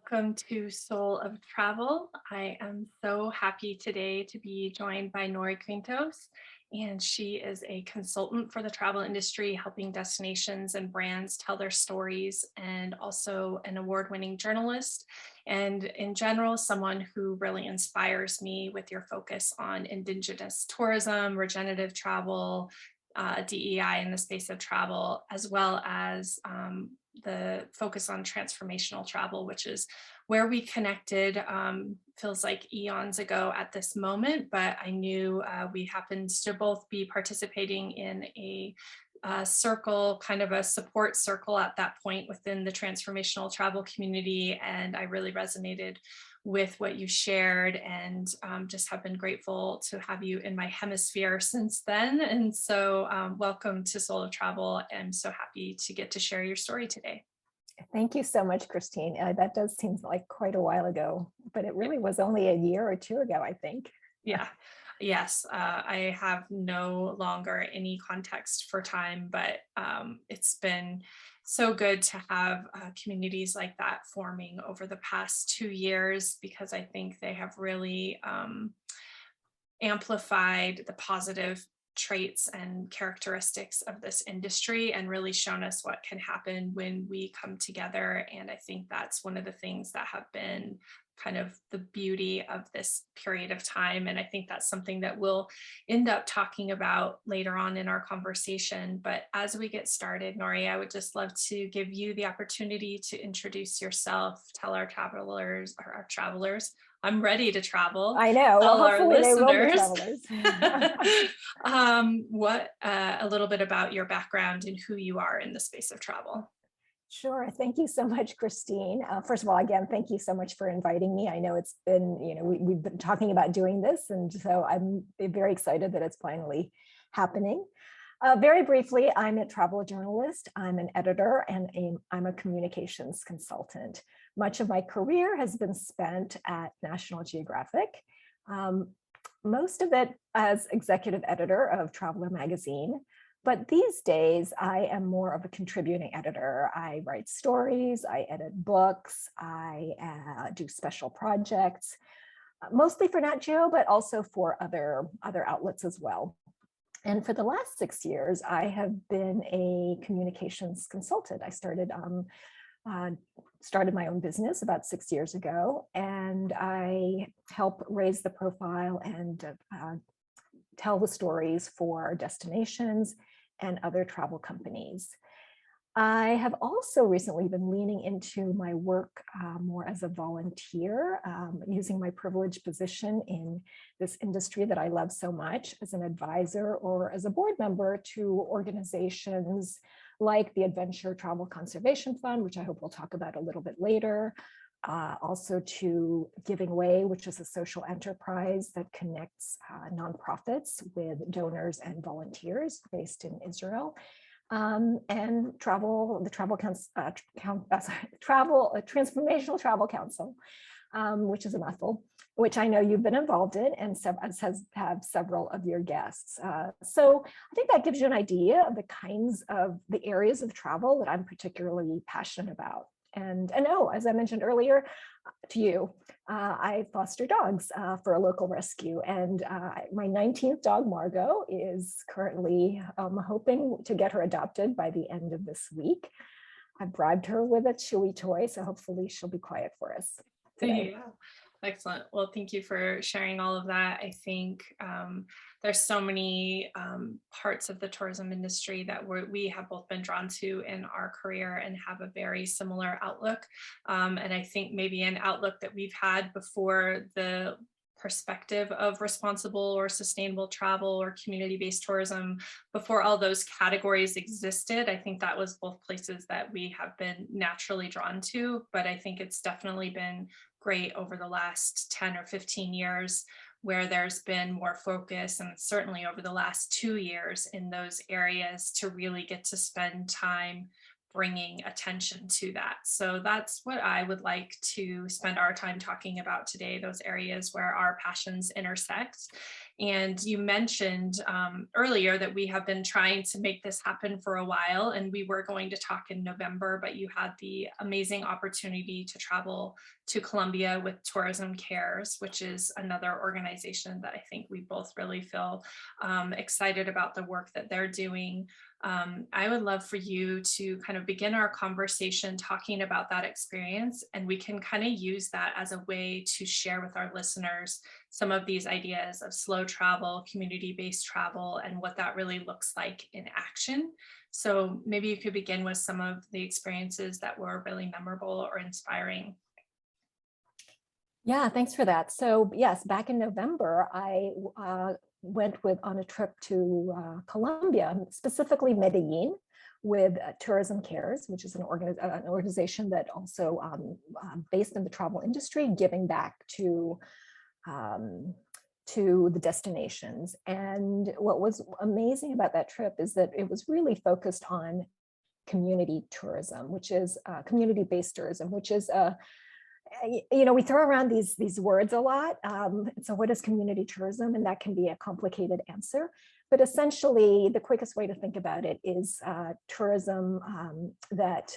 Welcome to Soul of Travel. I am so happy today to be joined by Norie Quintos, and she is a consultant for the travel industry, helping destinations and brands tell their stories, and also an award-winning journalist. And in general, someone who really inspires me with your focus on Indigenous tourism, regenerative travel, DEI in the space of travel, as well as the focus on transformational travel, which is where we connected, feels like eons ago at this moment, but I knew we happened to both be participating in a circle, kind of a support circle at that point within the transformational travel community. And I really resonated with what you shared, and just have been grateful to have you in my hemisphere since then. And so welcome to Soul of Travel. I'm so happy to get to share your story today. Thank you so much, Christine. That does seem like quite a while ago, but it really was only a year or two ago, I think. Yeah. Yes, I have no longer any context for time, but it's been so good to have communities like that forming over the past 2 years, because I think they have really amplified the positive traits and characteristics of this industry and really shown us what can happen when we come together. And I think that's one of the things that have been kind of the beauty of this period of time. And I think that's something that we'll end up talking about later on in our conversation. But as we get started, Norie, I would just love to give you the opportunity to introduce yourself, tell our travelers, I'm ready to travel. I know. Well, Tell our hopefully they will be listeners travelers. what a little bit about your background and who you are in the space of travel. Sure. Thank you so much, Christine. First of all, again, thank you so much for inviting me. I know it's been, we've been talking about doing this, and so I'm very excited that it's finally happening. Very briefly, I'm a travel journalist, I'm an editor, and I'm a communications consultant. Much of my career has been spent at National Geographic, most of it as executive editor of Traveler magazine. But these days, I am more of a contributing editor. I write stories, I edit books, I do special projects, mostly for Nat Geo, but also for other outlets as well. And for the last 6 years, I have been a communications consultant. I started my own business about 6 years ago, and I help raise the profile and tell the stories for destinations and other travel companies. I have also recently been leaning into my work more as a volunteer, using my privileged position in this industry that I love so much as an advisor or as a board member to organizations like the Adventure Travel Conservation Fund, which I hope we'll talk about a little bit later. Also to Giving Way, which is a social enterprise that connects nonprofits with donors and volunteers based in Israel. And Transformational Travel Council, which is a mouthful, which I know you've been involved in, and have several of your guests. So I think that gives you an idea of the kinds of the areas of travel that I'm particularly passionate about. And as I mentioned earlier to you, I foster dogs for a local rescue. And my 19th dog, Margot, is currently hoping to get her adopted by the end of this week. I bribed her with a Chewy toy, so hopefully she'll be quiet for us today. Yeah. Excellent. Well, thank you for sharing all of that. I think there's so many parts of the tourism industry that we have both been drawn to in our career and have a very similar outlook. And I think maybe an outlook that we've had before the perspective of responsible or sustainable travel or community-based tourism, before all those categories existed. I think that was both places that we have been naturally drawn to, but I think it's definitely been great over the last 10 or 15 years where there's been more focus, and certainly over the last 2 years in those areas, to really get to spend time bringing attention to that. So that's what I would like to spend our time talking about today, those areas where our passions intersect. And you mentioned earlier that we have been trying to make this happen for a while, and we were going to talk in November, but you had the amazing opportunity to travel to Colombia with Tourism Cares, which is another organization that I think we both really feel excited about the work that they're doing. I would love for you to kind of begin our conversation talking about that experience, and we can kind of use that as a way to share with our listeners some of these ideas of slow travel, community-based travel, and what that really looks like in action. So maybe you could begin with some of the experiences that were really memorable or inspiring. Yeah, thanks for that. So yes, back in November, I went on a trip to Colombia, specifically Medellin, with Tourism Cares, which is an organization that also based in the travel industry, giving back to the destinations. And what was amazing about that trip is that it was really focused on community tourism, which is community-based tourism, which is we throw around these words a lot. So what is community tourism? And that can be a complicated answer. But essentially, the quickest way to think about it is tourism that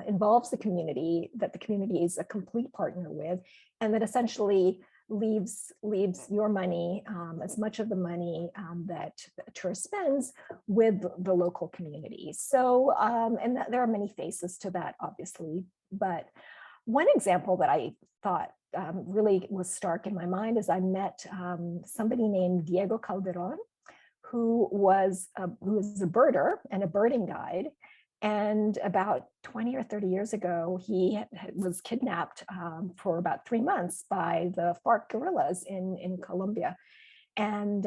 involves the community, that the community is a complete partner with, and that essentially leaves your money, as much of the money that a tourist spends, with the local community. So, and there are many faces to that, obviously, but one example that I thought really was stark in my mind is I met somebody named Diego Calderon, who was a birder and a birding guide. And about 20 or 30 years ago, he was kidnapped for about 3 months by the FARC guerrillas in Colombia. And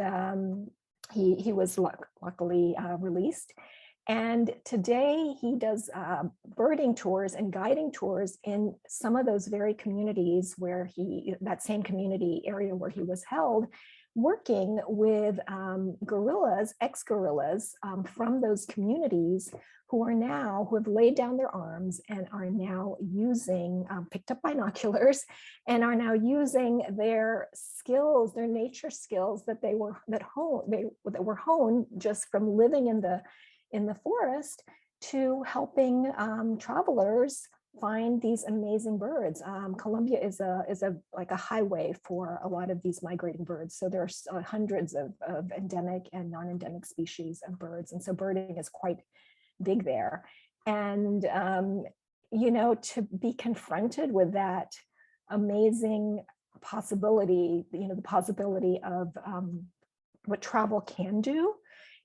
he was luckily released. And today he does birding tours and guiding tours in some of those very communities where that same community area where he was held, working with guerrillas, ex-guerrillas from those communities who have laid down their arms and are now using, picked up binoculars, and are now using their skills, their nature skills that were honed just from living in the forest, to helping travelers find these amazing birds. Colombia is like a highway for a lot of these migrating birds. So there are hundreds of endemic and non-endemic species of birds. And so birding is quite big there. And, to be confronted with that amazing possibility, the possibility of what travel can do,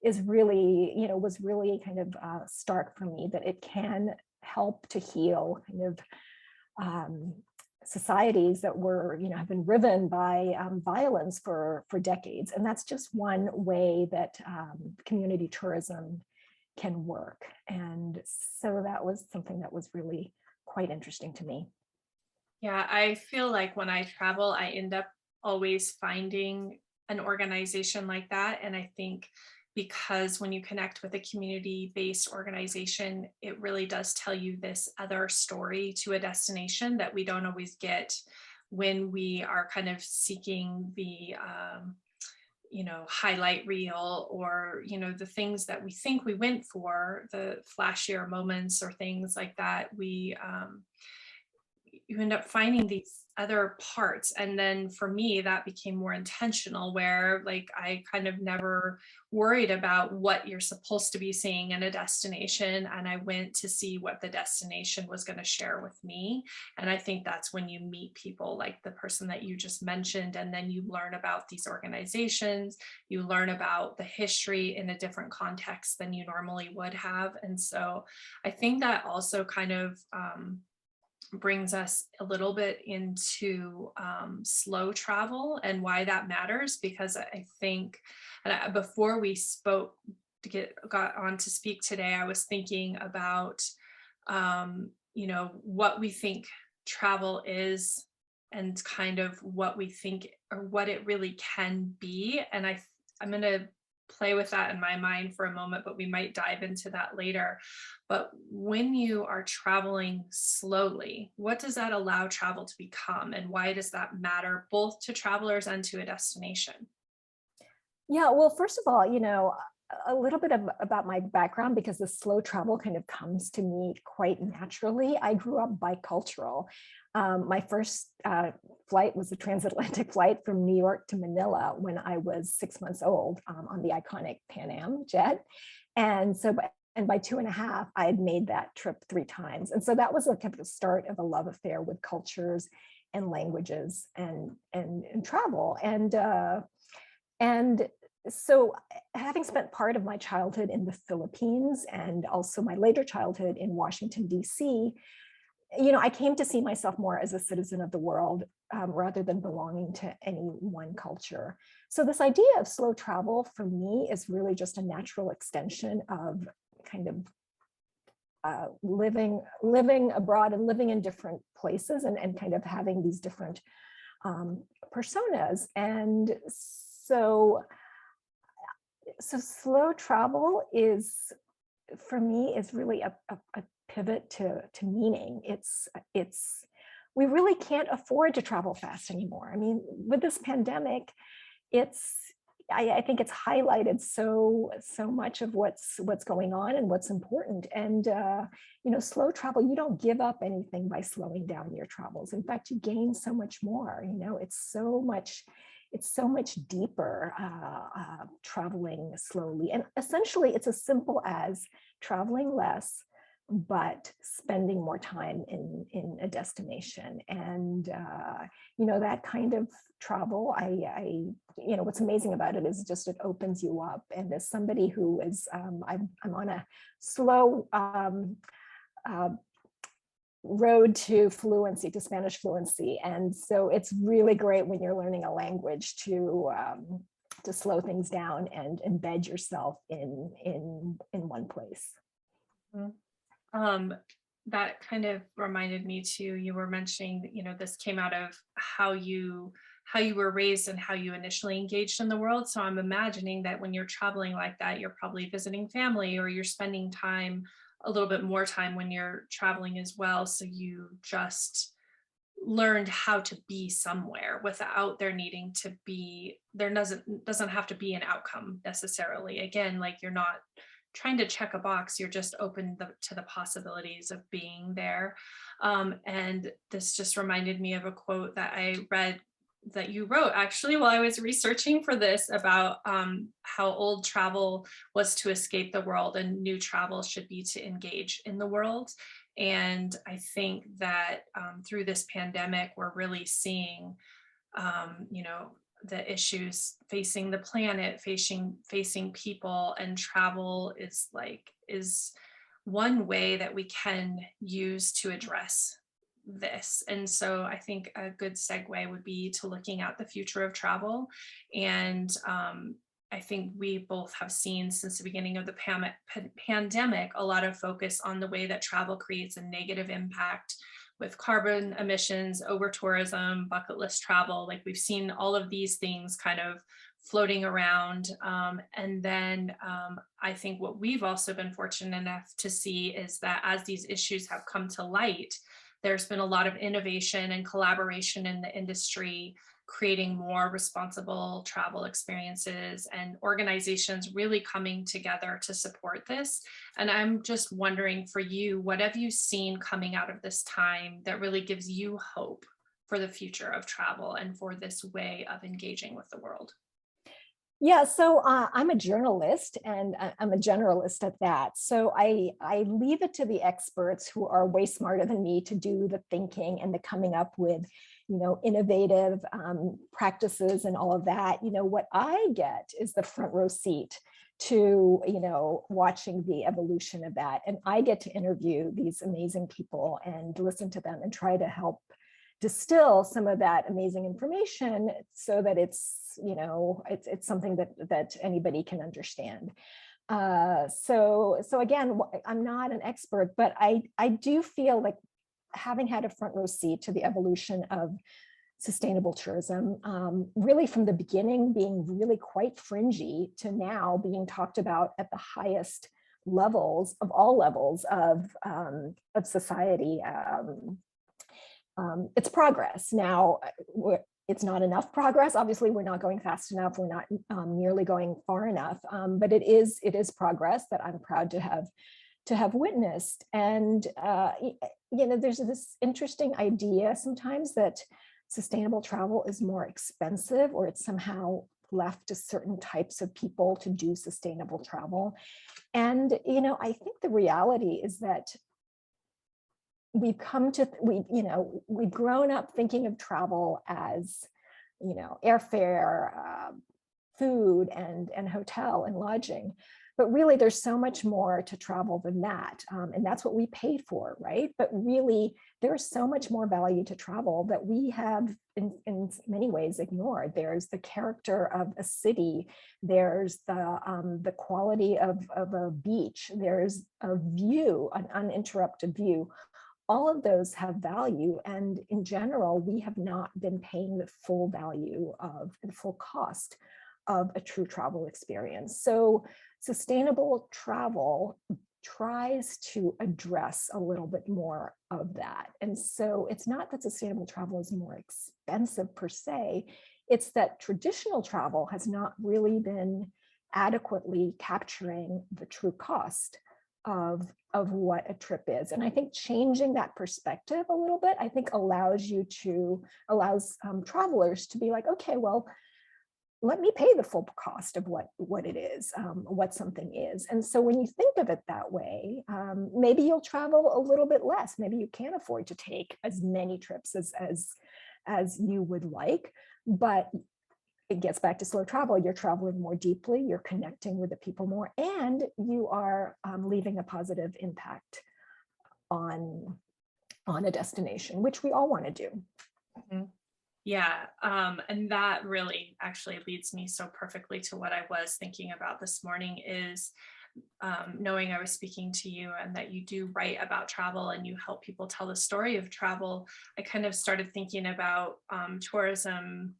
is really, was really kind of stark for me, that it can help to heal kind of societies that have been riven by violence for decades. And that's just one way that community tourism can work. And so that was something that was really quite interesting to me. Yeah, I feel like when I travel, I end up always finding an organization like that. And I think because when you connect with a community-based organization, it really does tell you this other story to a destination that we don't always get when we are kind of seeking the highlight reel, or the things that we think we went for, the flashier moments or things like that. You end up finding these other parts. And then for me, that became more intentional, where like I kind of never worried about what you're supposed to be seeing in a destination, and I went to see what the destination was going to share with me. And I think that's when you meet people like the person that you just mentioned, and then you learn about these organizations, you learn about the history in a different context than you normally would have. And so I think that also kind of brings us a little bit into slow travel and why that matters, because I think before we got on to speak today, I was thinking about what we think travel is, and kind of what we think or what it really can be. And I'm going to play with that in my mind for a moment, but we might dive into that later. But when you are traveling slowly, what does that allow travel to become, and why does that matter both to travelers and to a destination? Yeah, well, first of all, a little bit about my background, because the slow travel kind of comes to me quite naturally. I grew up bicultural. My first flight was a transatlantic flight from New York to Manila when I was 6 months old, on the iconic Pan Am jet. And so, by 2.5, I had made that trip 3 times. And so that was kind of the start of a love affair with cultures and languages and travel. And so, having spent part of my childhood in the Philippines and also my later childhood in Washington, D.C., I came to see myself more as a citizen of the world, rather than belonging to any one culture. So this idea of slow travel for me is really just a natural extension of kind of living abroad and living in different places, and kind of having these different personas. And so slow travel is, for me, is really a pivot to meaning. We really can't afford to travel fast anymore. I mean, with this pandemic, I think it's highlighted so much of what's going on and what's important. And slow travel, you don't give up anything by slowing down your travels. In fact, you gain so much more. It's so much deeper, traveling slowly. And essentially, it's as simple as traveling less, but spending more time in a destination. And that kind of travel, what's amazing about it is just it opens you up. And as somebody who is, I'm on a slow road to fluency, to Spanish fluency. And so it's really great when you're learning a language to slow things down and embed yourself in one place. That kind of reminded me too, you were mentioning, this came out of how you were raised and how you initially engaged in the world. So I'm imagining that when you're traveling like that, you're probably visiting family, or you're spending time, a little bit more time when you're traveling as well. So you just learned how to be somewhere without there needing to be, there doesn't have to be an outcome necessarily. Again, like, you're not trying to check a box, you're just open to the possibilities of being there. And this just reminded me of a quote that I read that you wrote actually while I was researching for this, about how old travel was to escape the world and new travel should be to engage in the world. And I think that through this pandemic, we're really seeing, the issues facing the planet, facing people, and travel is one way that we can use to address this. And so I think a good segue would be to looking at the future of travel. And I think we both have seen since the beginning of the pandemic a lot of focus on the way that travel creates a negative impact with carbon emissions, over tourism, bucket list travel. Like, we've seen all of these things kind of floating around. And then I think what we've also been fortunate enough to see is that as these issues have come to light, there's been a lot of innovation and collaboration in the industry, creating more responsible travel experiences, and organizations really coming together to support this. And I'm just wondering, for you, what have you seen coming out of this time that really gives you hope for the future of travel and for this way of engaging with the world? Yeah, so I'm a journalist, and I'm a generalist at that. So I leave it to the experts who are way smarter than me to do the thinking and the coming up with, innovative practices and all of that. What I get is the front row seat to, watching the evolution of that. And I get to interview these amazing people and listen to them and try to help distill some of that amazing information so that it's something that anybody can understand. So again, I'm not an expert, but I do feel like, having had a front row seat to the evolution of sustainable tourism, really from the beginning being really quite fringy to now being talked about at the highest levels of all levels of society. It's progress. Now, it's not enough progress. Obviously, we're not going fast enough. We're not nearly going far enough, but it is progress that I'm proud to have witnessed. And there's this interesting idea sometimes that sustainable travel is more expensive, or it's somehow left to certain types of people to do sustainable travel. And I think the reality is that we've grown up thinking of travel as, airfare, food, and hotel and lodging. But really, there's so much more to travel than that. And that's what we pay for, right? But really, there's so much more value to travel that we have in many ways ignored. There's the character of a city. There's the quality of a beach. There's a view, an uninterrupted view. All of those have value. And in general, we have not been paying the full value of the full cost of a true travel experience. So sustainable travel tries to address a little bit more of that. And so it's not that sustainable travel is more expensive per se, it's that traditional travel has not really been adequately capturing the true cost of what a trip is. And I think changing that perspective a little bit, I think allows travelers to be like, okay, well, let me pay the full cost of what it is, what something is. And so when you think of it that way, maybe you'll travel a little bit less. Maybe you can't afford to take as many trips as you would like, but it gets back to slow travel. You're traveling more deeply, you're connecting with the people more, and you are leaving a positive impact on a destination, which we all want to do. Mm-hmm. Yeah, and that really actually leads me so perfectly to what I was thinking about this morning is knowing I was speaking to you and that you do write about travel and you help people tell the story of travel. I kind of started thinking about tourism,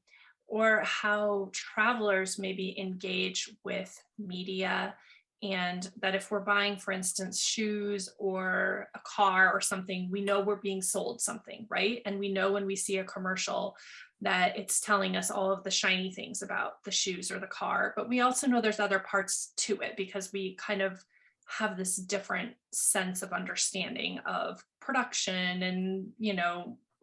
or how travelers maybe engage with media, and that if we're buying, for instance, shoes or a car or something, we know we're being sold something, right? And we know when we see a commercial that it's telling us all of the shiny things about the shoes or the car, but we also know there's other parts to it because we kind of have this different sense of understanding of production and,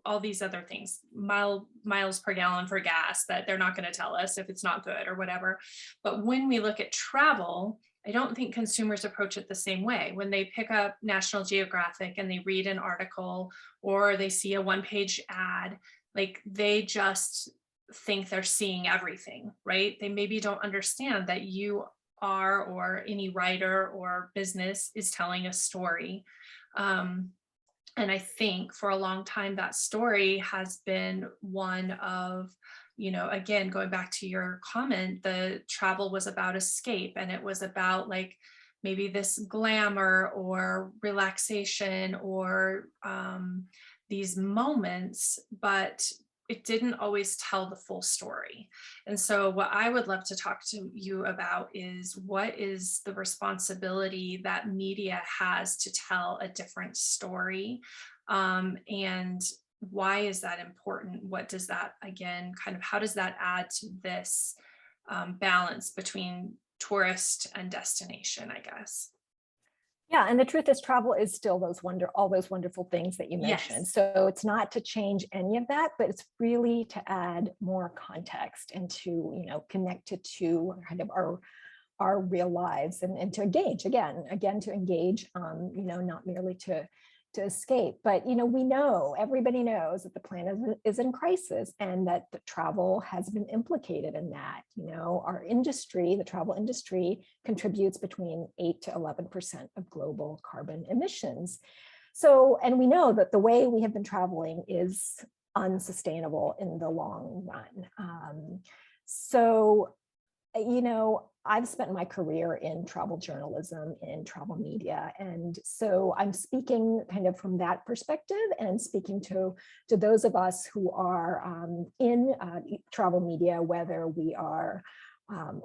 all these other things, miles per gallon for gas that they're not going to tell us if it's not good or whatever. But when we look at travel, I don't think consumers approach it the same way. When they pick up National Geographic and they read an article or they see a one-page ad, like they just think they're seeing everything, right? They maybe don't understand that you are, or any writer or business is telling a story. And I think for a long time, that story has been one of, again, going back to your comment, the travel was about escape, and it was about like maybe this glamour or relaxation or these moments, but it didn't always tell the full story. And so what I would love to talk to you about is, what is the responsibility that media has to tell a different story? And why is that important? What does that, again, kind of, how does that add to this balance between tourist and destination, I guess? Yeah, and the truth is travel is still all those wonderful things that you mentioned. Yes. So it's not to change any of that, but it's really to add more context and to, connect it to kind of our real lives and to engage again to engage, not merely to escape. But everybody knows that the planet is in crisis and that the travel has been implicated in that. Our industry, the travel industry, contributes between 8 to 11% of global carbon emissions. So, and we know that the way we have been traveling is unsustainable in the long run. I've spent my career in travel journalism, in travel media. And so I'm speaking kind of from that perspective and speaking to those of us who are in travel media, whether we are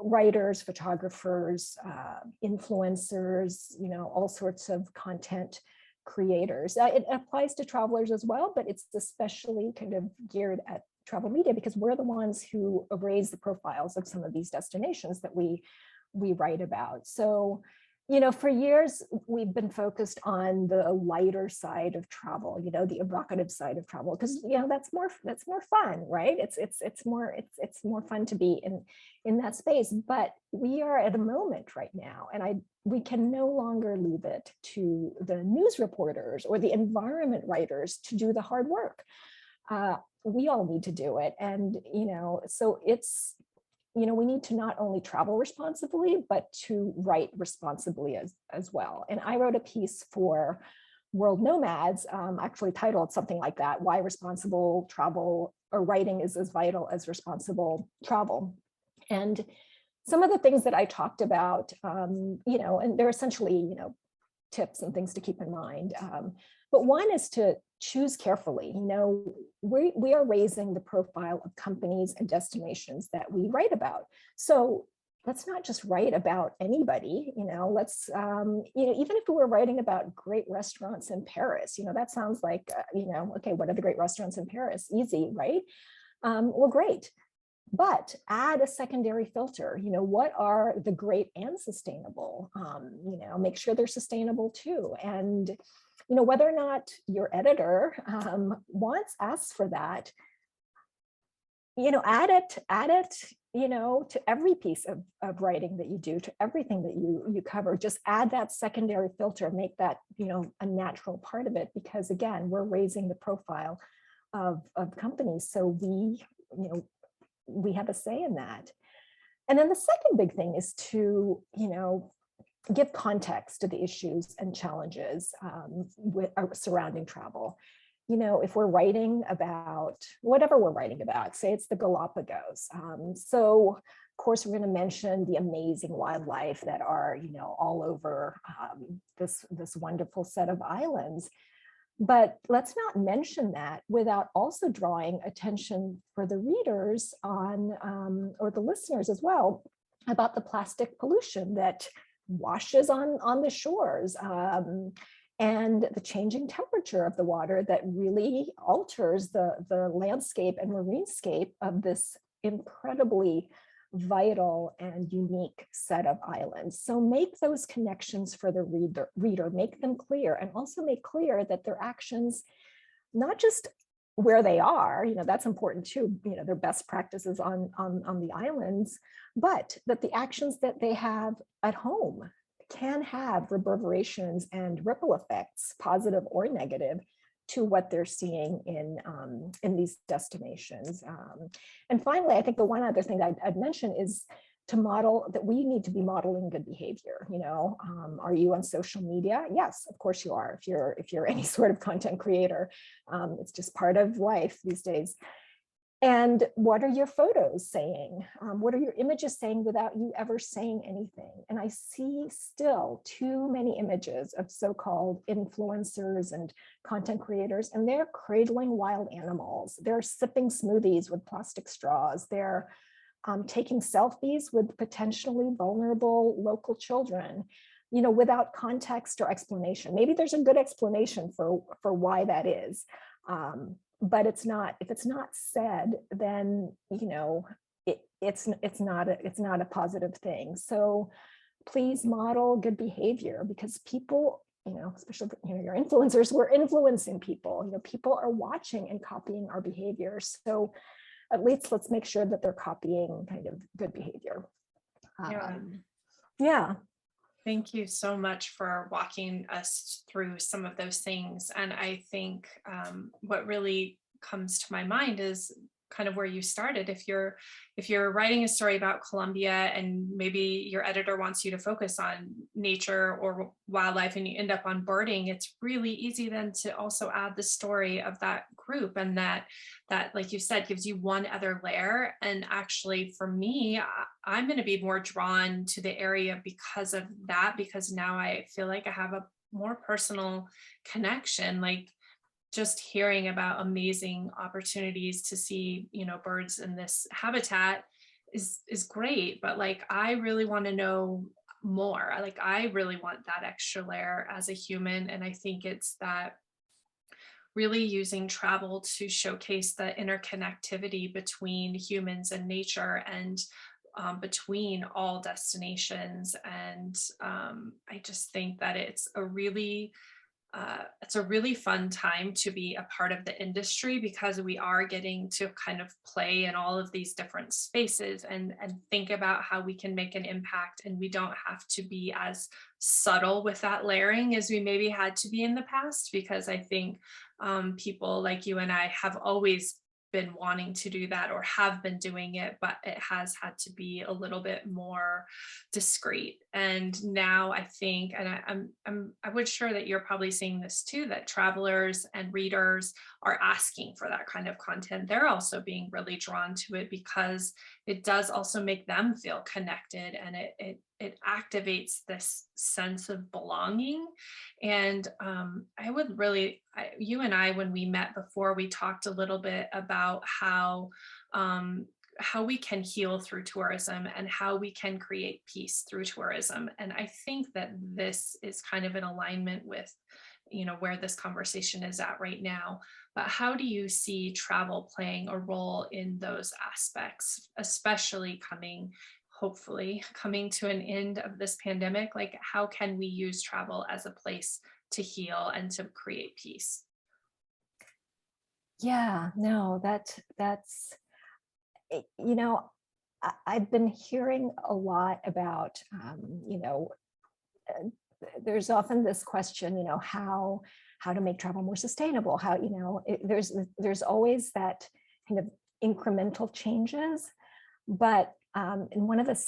writers, photographers, influencers, all sorts of content creators. It applies to travelers as well, but it's especially kind of geared at Travel Media, because we're the ones who raise the profiles of some of these destinations that we write about. So, for years, we've been focused on the lighter side of travel, the evocative side of travel, because that's more fun, right? It's more fun to be in that space. But we are at a moment right now, and we can no longer leave it to the news reporters or the environment writers to do the hard work. We all need to do it, and so it's. We need to not only travel responsibly, but to write responsibly as well. And I wrote a piece for World Nomads, actually titled something like that, Why Responsible Travel or Writing is as Vital as Responsible Travel. And some of the things that I talked about, and they're essentially, tips and things to keep in mind. But one is to choose carefully. We are raising the profile of companies and destinations that we write about. So let's not just write about anybody, let's, even if we were writing about great restaurants in Paris, that sounds like, okay, what are the great restaurants in Paris? Easy, right? Well, great. But add a secondary filter, what are the great and sustainable, make sure they're sustainable too. And, whether or not your editor asks for that, add it, to every piece of writing that you do, to everything that you cover. Just add that secondary filter, make that, a natural part of it, because again, we're raising the profile of companies. So we have a say in that. And then the second big thing is to, give context to the issues and challenges surrounding travel. If we're writing about whatever we're writing about, say it's the Galapagos. So of course, we're going to mention the amazing wildlife that are, all over this wonderful set of islands. But let's not mention that without also drawing attention for the readers on, or the listeners as well, about the plastic pollution that washes on the shores, and the changing temperature of the water that really alters the landscape and marinescape of this incredibly vital and unique set of islands. So make those connections for the reader, make them clear, and also make clear that their actions, not just where they are, that's important too, their best practices on the islands, but that the actions that they have at home can have reverberations and ripple effects, positive or negative, to what they're seeing in these destinations. And finally, I think the one other thing that I'd mention is to model that we need to be modeling good behavior. Are you on social media? Yes, of course you are. If you're any sort of content creator, it's just part of life these days. And what are your photos saying? What are your images saying without you ever saying anything? And I see still too many images of so-called influencers and content creators, and they're cradling wild animals. They're sipping smoothies with plastic straws. They're taking selfies with potentially vulnerable local children, without context or explanation. Maybe there's a good explanation for why that is. But if it's not said, then it's not a positive thing. So please model good behavior, because people, especially your influencers, we're influencing people. People are watching and copying our behavior. So at least let's make sure that they're copying kind of good behavior. Yeah. Thank you so much for walking us through some of those things. And I think what really comes to my mind is kind of where you started. If you're writing a story about Colombia and maybe your editor wants you to focus on nature or wildlife and you end up on birding, it's really easy then to also add the story of that group, and that like you said, gives you one other layer. And actually for me, I'm going to be more drawn to the area because of that, because now I feel like I have a more personal connection. Like, just hearing about amazing opportunities to see, birds in this habitat is great, but like, I really want to know more. I really want that extra layer as a human. And I think it's that really using travel to showcase the interconnectivity between humans and nature, and between all destinations. And I just think that it's a really fun time to be a part of the industry, because we are getting to kind of play in all of these different spaces and think about how we can make an impact. And we don't have to be as subtle with that layering as we maybe had to be in the past, because I think people like you and I have always been wanting to do that, or have been doing it, but it has had to be a little bit more discreet. And now I think, and I would sure that you're probably seeing this too, that travelers and readers are asking for that kind of content. They're also being really drawn to it, because it does also make them feel connected, and it activates this sense of belonging. And I would really, you and I, when we met before, we talked a little bit about how we can heal through tourism, and how we can create peace through tourism. And I think that this is kind of in alignment with, where this conversation is at right now. But how do you see travel playing a role in those aspects, especially hopefully coming to an end of this pandemic? Like, how can we use travel as a place to heal and to create peace? Yeah, no, that's I've been hearing a lot about, uh, there's often this question, how to make travel more sustainable, how, there's always that kind of incremental changes. But in one of the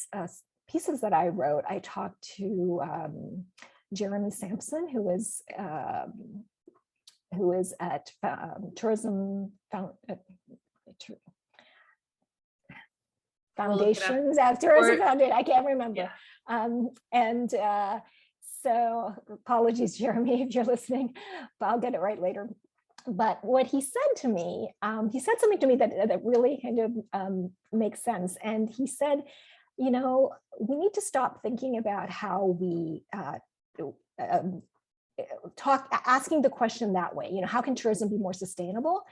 pieces that I wrote, I talked to Jeremy Sampson, who is at Tourism We'll look it up. Foundations, Tourism Or, Foundation, I can't remember. yeah. And so apologies, Jeremy, if you're listening, but I'll get it right later. But what he said to me, he said something to me that really kind of makes sense. And he said, we need to stop thinking about how we asking the question that way, how can tourism be more sustainable?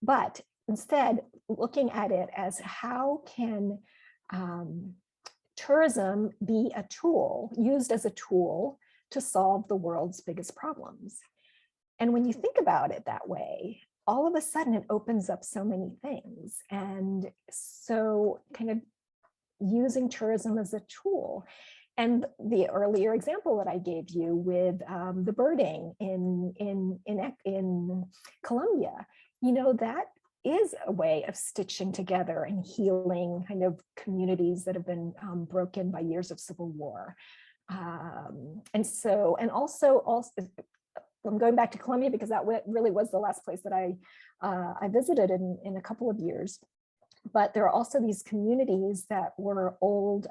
But instead, looking at it as how can tourism be a tool, used as a tool to solve the world's biggest problems. And when you think about it that way, all of a sudden it opens up so many things. And so kind of using tourism as a tool. And the earlier example that I gave you with the birding in Colombia, that is a way of stitching together and healing kind of communities that have been broken by years of civil war. And also I'm going back to Colombia because that really was the last place that I visited in a couple of years. But there are also these communities that were old,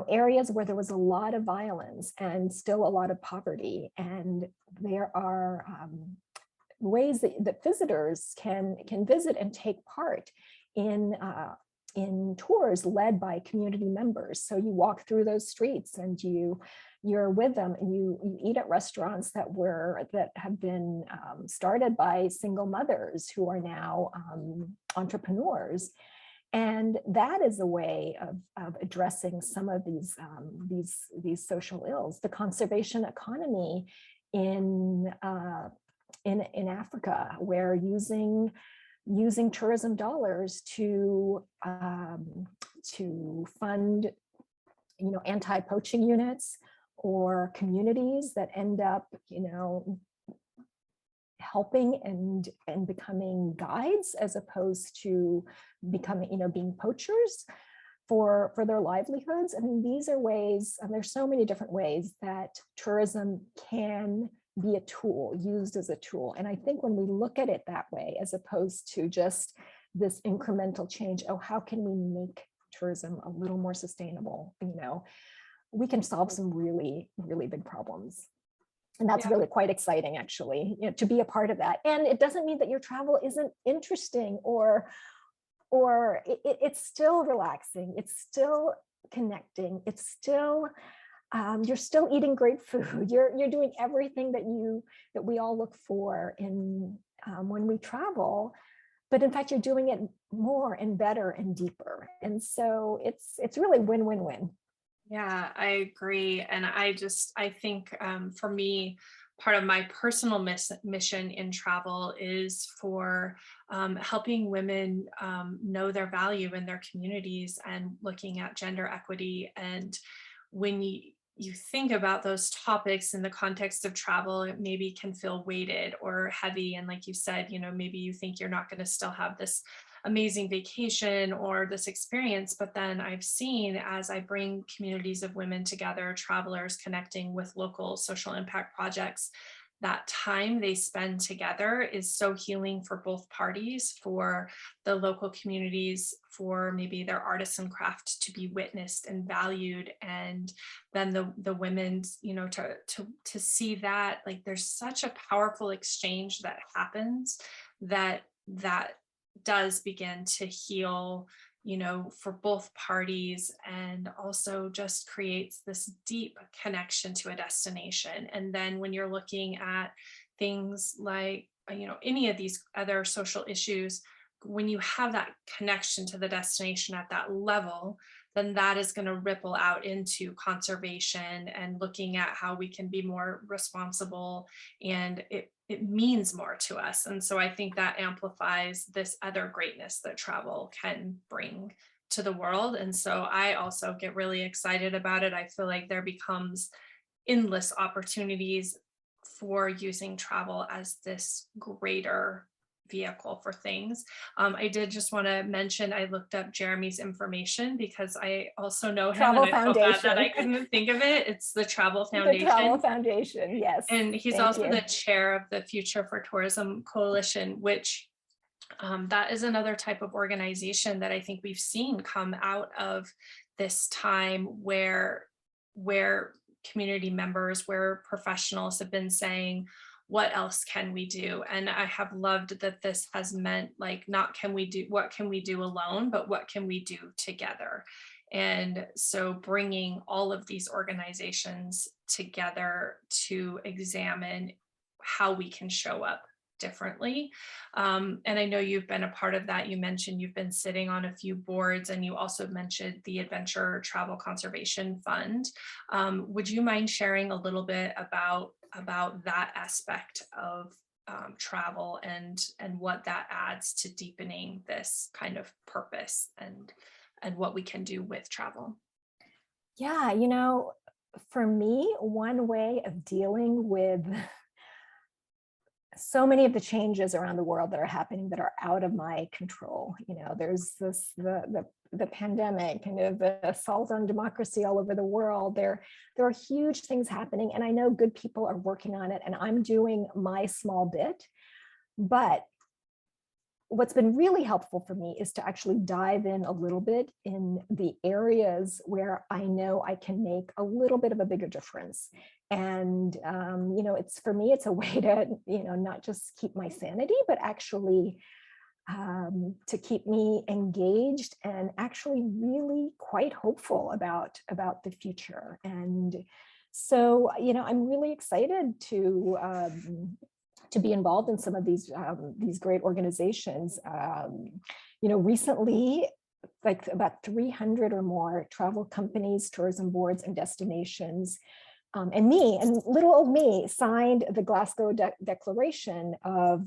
areas where there was a lot of violence and still a lot of poverty. And there are ways that visitors can visit and take part in tours led by community members. So you walk through those streets and you're with them, and you eat at restaurants that have been started by single mothers who are now entrepreneurs. And that is a way of addressing some of these social ills. The conservation economy in Africa, where using tourism dollars to fund anti-poaching units or communities that end up helping and becoming guides, as opposed to becoming being poachers for their livelihoods. I mean, these are ways, and there's so many different ways that tourism can be a tool, used as a tool. And I think when we look at it that way, as opposed to just this incremental change, how can we make tourism a little more sustainable? We can solve some really, really big problems. And that's really quite exciting, actually, to be a part of that. And it doesn't mean that your travel isn't interesting or it's still relaxing. It's still connecting. It's still You're still eating great food. You're doing everything that we all look for in when we travel, but in fact, you're doing it more and better and deeper. And so it's really win-win-win. Yeah, I agree. And I think for me, part of my personal mission in travel is for helping women know their value in their communities and looking at gender equity. And when you think about those topics in the context of travel, it maybe can feel weighted or heavy. And like you said, maybe you think you're not going to still have this amazing vacation or this experience. But then I've seen, as I bring communities of women together, travelers connecting with local social impact projects, that time they spend together is so healing for both parties, for the local communities, for maybe their artisan craft to be witnessed and valued, and then the women's, to see that, like, there's such a powerful exchange that happens, that does begin to heal, for both parties, and also just creates this deep connection to a destination. And then when you're looking at things like, any of these other social issues, when you have that connection to the destination at that level, then that is going to ripple out into conservation and looking at how we can be more responsible, and it means more to us. And so I think that amplifies this other greatness that travel can bring to the world. And so I also get really excited about it. I feel like there becomes endless opportunities for using travel as this greater vehicle for things. I did just want to mention, I looked up Jeremy's information because I also know him, and Travel I felt bad that I Foundation. couldn't think of it. It's the Travel The Travel Foundation. Foundation, yes. And he's Thank also you. the chair of the Future for Tourism Coalition, which that is another type of organization that I think we've seen come out of this time, where community members, where professionals have been saying, what else can we do? And I have loved that this has meant, like, not what can we do alone, but what can we do together? And so bringing all of these organizations together to examine how we can show up differently. And I know you've been a part of that. You mentioned you've been sitting on a few boards, and you also mentioned the Adventure Travel Conservation Fund. Would you mind sharing a little bit about that aspect of travel, and what that adds to deepening this kind of purpose, and what we can do with travel? Yeah, for me, one way of dealing with so many of the changes around the world that are happening that are out of my control. There's the pandemic, kind of the assault on democracy all over the world. There are huge things happening, and I know good people are working on it, and I'm doing my small bit. But what's been really helpful for me is to actually dive in a little bit in the areas where I know I can make a little bit of a bigger difference. And, it's, for me, it's a way to, not just keep my sanity, but actually to keep me engaged and actually really quite hopeful about the future. And so, I'm really excited to be involved in some of these great organizations. Recently, like about 300 or more travel companies, tourism boards, and destinations, and little old me, signed the Glasgow Declaration of,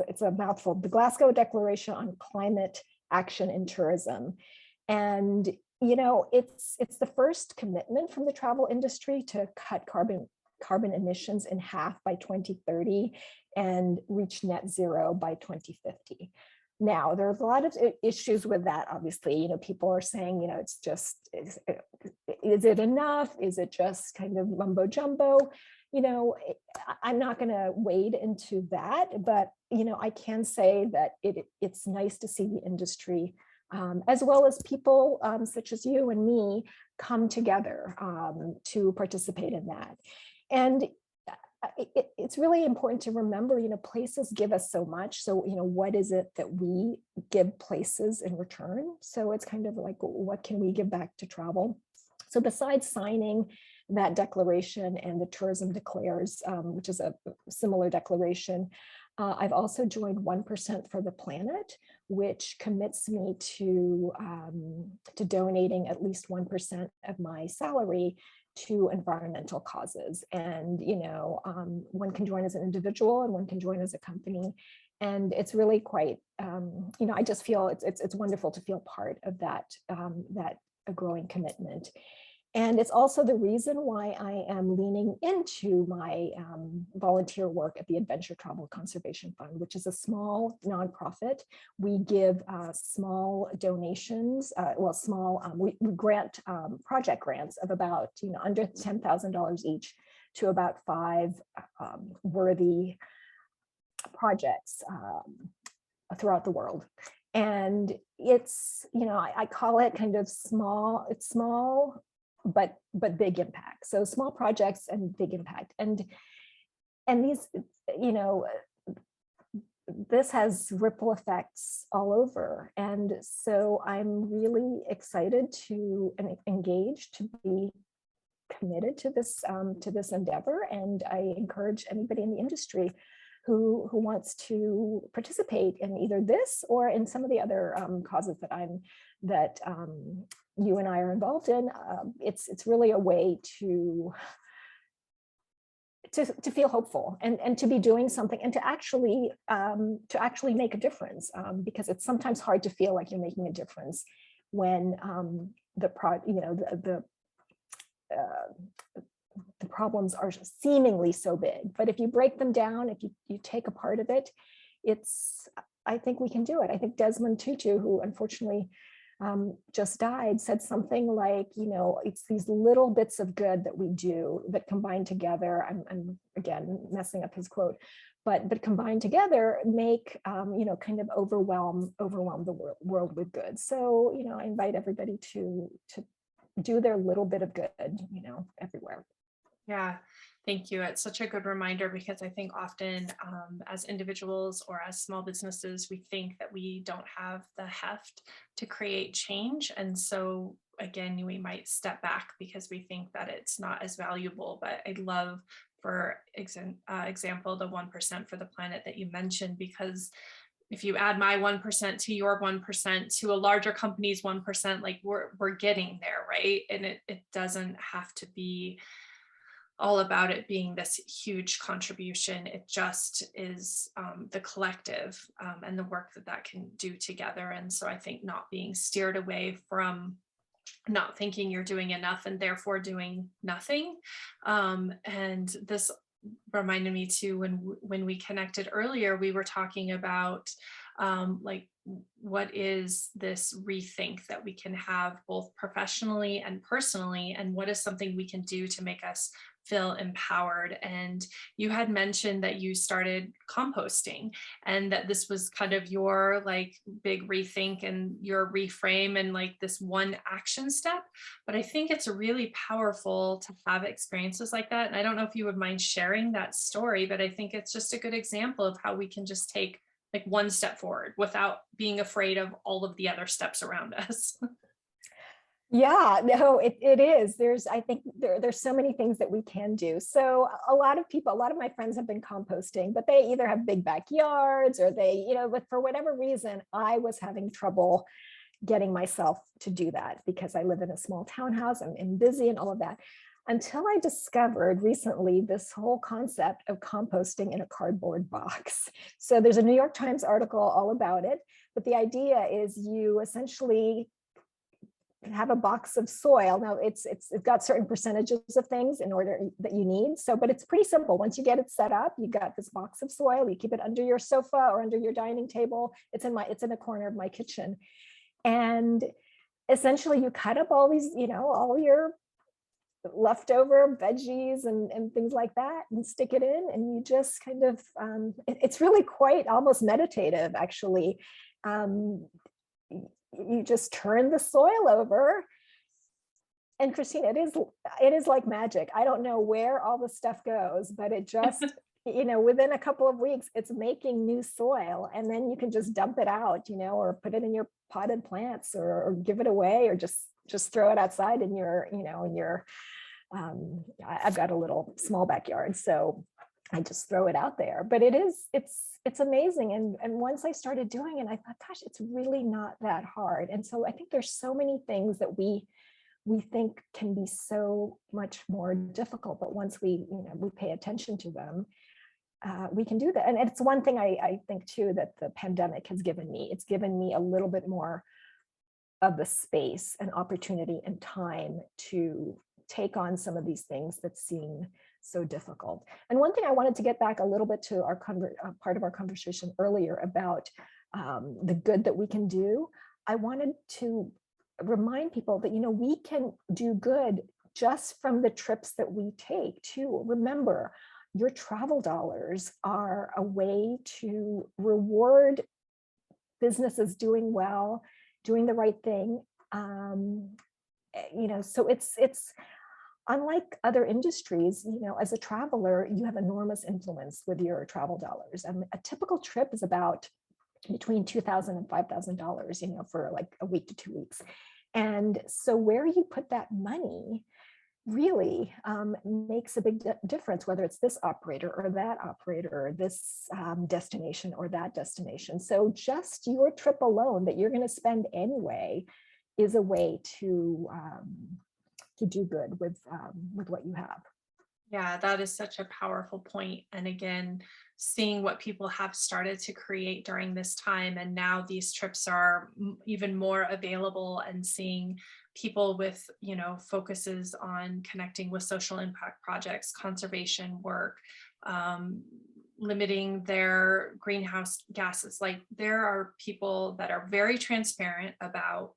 it's a mouthful, the Glasgow Declaration on Climate Action in Tourism. And it's the first commitment from the travel industry to cut carbon emissions in half by 2030 and reach net zero by 2050. Now, there's a lot of issues with that. Obviously, people are saying, it's just, is it enough? Is it just kind of mumbo jumbo? I'm not going to wade into that, but, I can say that it's nice to see the industry, as well as people such as you and me, come together to participate in that. And it's really important to remember, places give us so much. So, what is it that we give places in return? So it's kind of like, what can we give back to travel? So besides signing that declaration and the Tourism Declares, which is a similar declaration. I've also joined 1% for the Planet, which commits me to donating at least 1% of my salary to environmental causes. And, one can join as an individual and one can join as a company. And it's really quite, I just feel it's wonderful to feel part of that, a growing commitment. And it's also the reason why I am leaning into my volunteer work at the Adventure Travel Conservation Fund, which is a small nonprofit. We give small donations, we grant project grants of about, under $10,000 each to about 5 worthy projects throughout the world. And it's, I call it kind of small, it's small, but big impact. So small projects and big impact. And these, this has ripple effects all over. And so I'm really excited to engage, to be committed to this endeavor. And I encourage anybody in the industry who wants to participate in either this or in some of the other causes that you and I are involved in. It's really a way to feel hopeful and to be doing something and to actually make a difference, because it's sometimes hard to feel like you're making a difference when the problems are seemingly so big. But if you break them down, if you take a part of it, I think we can do it. I think Desmond Tutu, who unfortunately just died, said something like, it's these little bits of good that we do that combine together. I'm again messing up his quote, but combined together make kind of overwhelm the world with good. So I invite everybody to do their little bit of good, everywhere. Yeah, thank you. It's such a good reminder, because I think often as individuals or as small businesses, we think that we don't have the heft to create change. And so again, we might step back because we think that it's not as valuable. But I love, for example, the 1% for the Planet that you mentioned, because if you add my 1% to your 1% to a larger company's 1%, like we're getting there, right? And it doesn't have to be all about it being this huge contribution. It just is the collective and the work that can do together. And so I think not being steered away from not thinking you're doing enough and therefore doing nothing. And this reminded me too, when we connected earlier, we were talking about like, what is this rethink that we can have both professionally and personally, and what is something we can do to make us feel empowered. And you had mentioned that you started composting, and that this was kind of your like big rethink and your reframe and like this one action step. But I think it's really powerful to have experiences like that. And I don't know if you would mind sharing that story, but I think it's just a good example of how we can just take like one step forward without being afraid of all of the other steps around us. Yeah, no, it is. I think there's so many things that we can do. So a lot of my friends have been composting, but they either have big backyards or they, but for whatever reason, I was having trouble getting myself to do that because I live in a small townhouse, I'm busy and all of that. Until I discovered recently this whole concept of composting in a cardboard box. So there's a New York Times article all about it, but the idea is you essentially have a box of soil. Now it's got certain percentages of things in order that you need. So, but it's pretty simple. Once you get it set up, you got this box of soil, you keep it under your sofa or under your dining table. It's in the corner of my kitchen. And essentially you cut up all these, all your leftover veggies and things like that and stick it in, and you just kind of, it's really quite almost meditative actually. You just turn the soil over, and Christine, it is like magic. I don't know where all the stuff goes, but it just, within a couple of weeks, it's making new soil, and then you can just dump it out, or put it in your potted plants or give it away, or just throw it outside in your, I've got a little small backyard, so I just throw it out there. But it's amazing. And once I started doing it, I thought, gosh, it's really not that hard. And so I think there's so many things that we think can be so much more difficult, but once we pay attention to them, we can do that. And it's one thing I think too that the pandemic has given me. It's given me a little bit more of the space and opportunity and time to take on some of these things that seem so difficult. And one thing I wanted to get back a little bit to our part of our conversation earlier about the good that we can do. I wanted to remind people that, we can do good just from the trips that we take too. Remember, your travel dollars are a way to reward businesses doing well, doing the right thing. So it's unlike other industries, as a traveler, you have enormous influence with your travel dollars. A typical trip is about between $2,000 and $5,000, for like a week to 2 weeks. And so where you put that money really makes a big difference, whether it's this operator or that operator, or this destination or that destination. So just your trip alone that you're going to spend anyway is a way to do good with what you have. Yeah, that is such a powerful point. And again, seeing what people have started to create during this time, and now these trips are even more available, and seeing people with, focuses on connecting with social impact projects, conservation work, limiting their greenhouse gases. Like, there are people that are very transparent about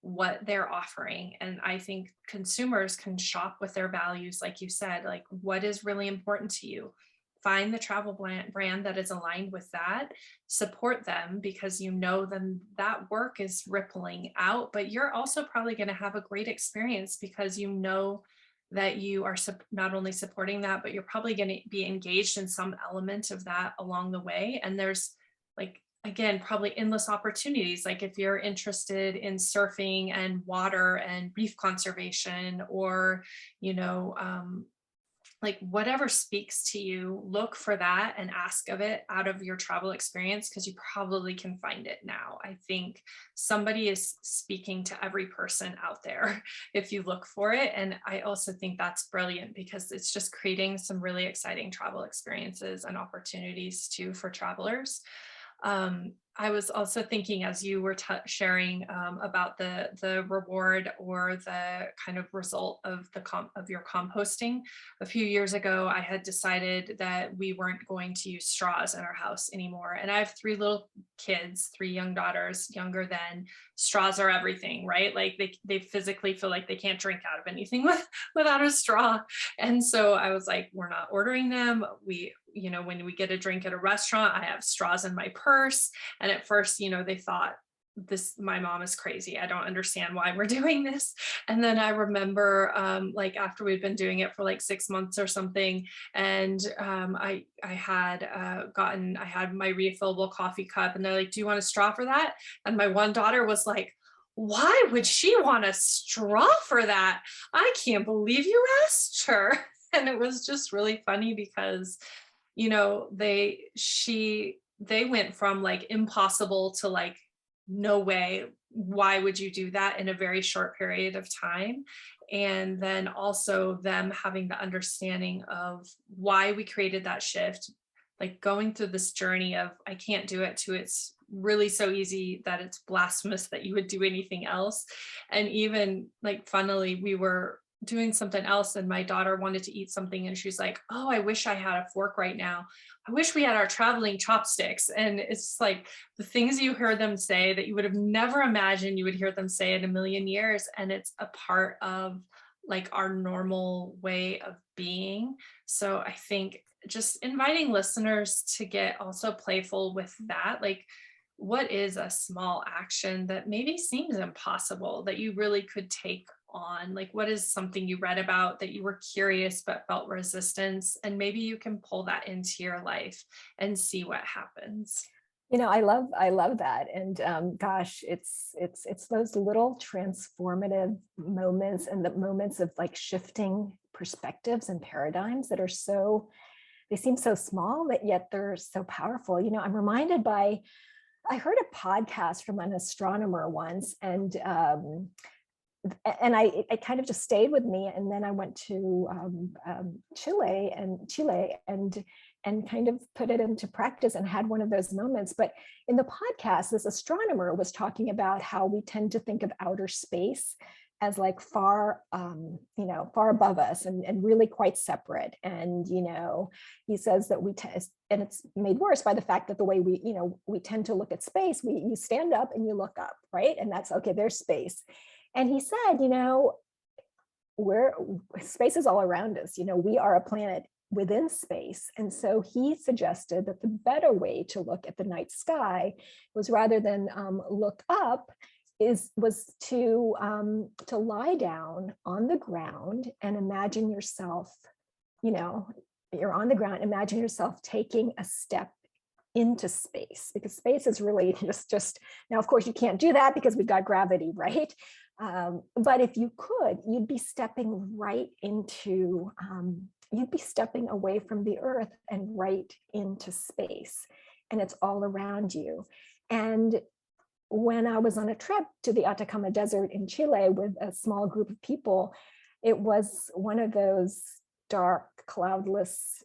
what they're offering. And I think consumers can shop with their values, like you said, like what is really important to you. Find the travel brand that is aligned with that, support them, because then that work is rippling out, but you're also probably going to have a great experience because that you are not only supporting that, but you're probably going to be engaged in some element of that along the way. And there's, like, again, probably endless opportunities. Like if you're interested in surfing and water and reef conservation, or, like whatever speaks to you, look for that and ask of it out of your travel experience, because you probably can find it now. I think somebody is speaking to every person out there if you look for it. And I also think that's brilliant because it's just creating some really exciting travel experiences and opportunities too for travelers. I was also thinking, as you were sharing about the reward or the kind of result of your composting. A few years ago, I had decided that we weren't going to use straws in our house anymore. And I have 3 little kids, 3 young daughters, younger than. Straws are everything, right? Like they physically feel like they can't drink out of anything without a straw. And so I was like, we're not ordering them. When we get a drink at a restaurant, I have straws in my purse. And at first, they thought my mom is crazy. I don't understand why we're doing this. And then I remember like after we'd been doing it for like 6 months or something, and I had my refillable coffee cup, and they're like, do you want a straw for that? And my one daughter was like, why would she want a straw for that? I can't believe you asked her. And it was just really funny because they went from like impossible to like, no way, why would you do that in a very short period of time? And then also them having the understanding of why we created that shift, like going through this journey of I can't do it, to it's really so easy that it's blasphemous that you would do anything else. And even like funnily, we were doing something else and my daughter wanted to eat something and she's like, oh, I wish I had a fork right now. I wish we had our traveling chopsticks. And it's like the things you hear them say that you would have never imagined you would hear them say in a million years. And it's a part of like our normal way of being. So I think just inviting listeners to get also playful with that, like what is a small action that maybe seems impossible that you really could take on? Like what is something you read about that you were curious but felt resistance, and maybe you can pull that into your life and see what happens. I love that. And gosh, it's those little transformative moments, and the moments of like shifting perspectives and paradigms that are so, they seem so small, but yet they're so powerful. You know, I'm reminded by, I heard a podcast from an astronomer once, and it kind of just stayed with me. And then I went to Chile and kind of put it into practice and had one of those moments. But in the podcast, this astronomer was talking about how we tend to think of outer space as like far, far above us and really quite separate. And, you know, he says that and it's made worse by the fact that the way we tend to look at space, you stand up and you look up, right? And that's, okay, there's space. And he said, you know, space is all around us. You know, we are a planet within space. And so he suggested that the better way to look at the night sky was, rather than look up, was to lie down on the ground and imagine yourself, you know, you're on the ground, imagine yourself taking a step into space, because space is really just now, of course, you can't do that because we've got gravity, right? But if you could, you'd be stepping right into, you'd be stepping away from the earth and right into space, and it's all around you. And when I was on a trip to the Atacama Desert in Chile with a small group of people, it was one of those dark, cloudless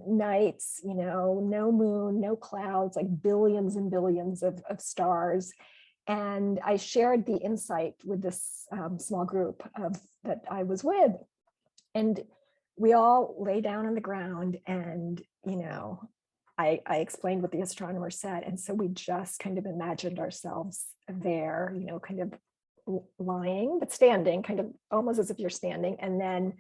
nights, you know, no moon, no clouds, like billions and billions of stars. And I shared the insight with this small group that I was with. And we all lay down on the ground, and, you know, I explained what the astronomer said. And so we just kind of imagined ourselves there, you know, kind of lying, but standing, kind of almost as if you're standing, and then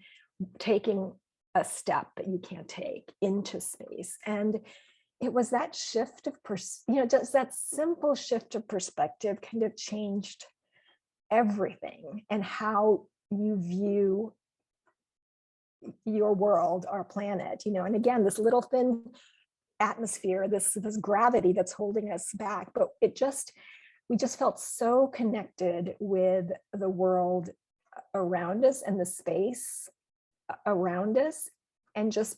taking a step that you can't take into space. And it was that shift of, just that simple shift of perspective kind of changed everything, and how you view your world, our planet, you know. And again, this little thin atmosphere, this gravity that's holding us back, but we just felt so connected with the world around us and the space around us, and just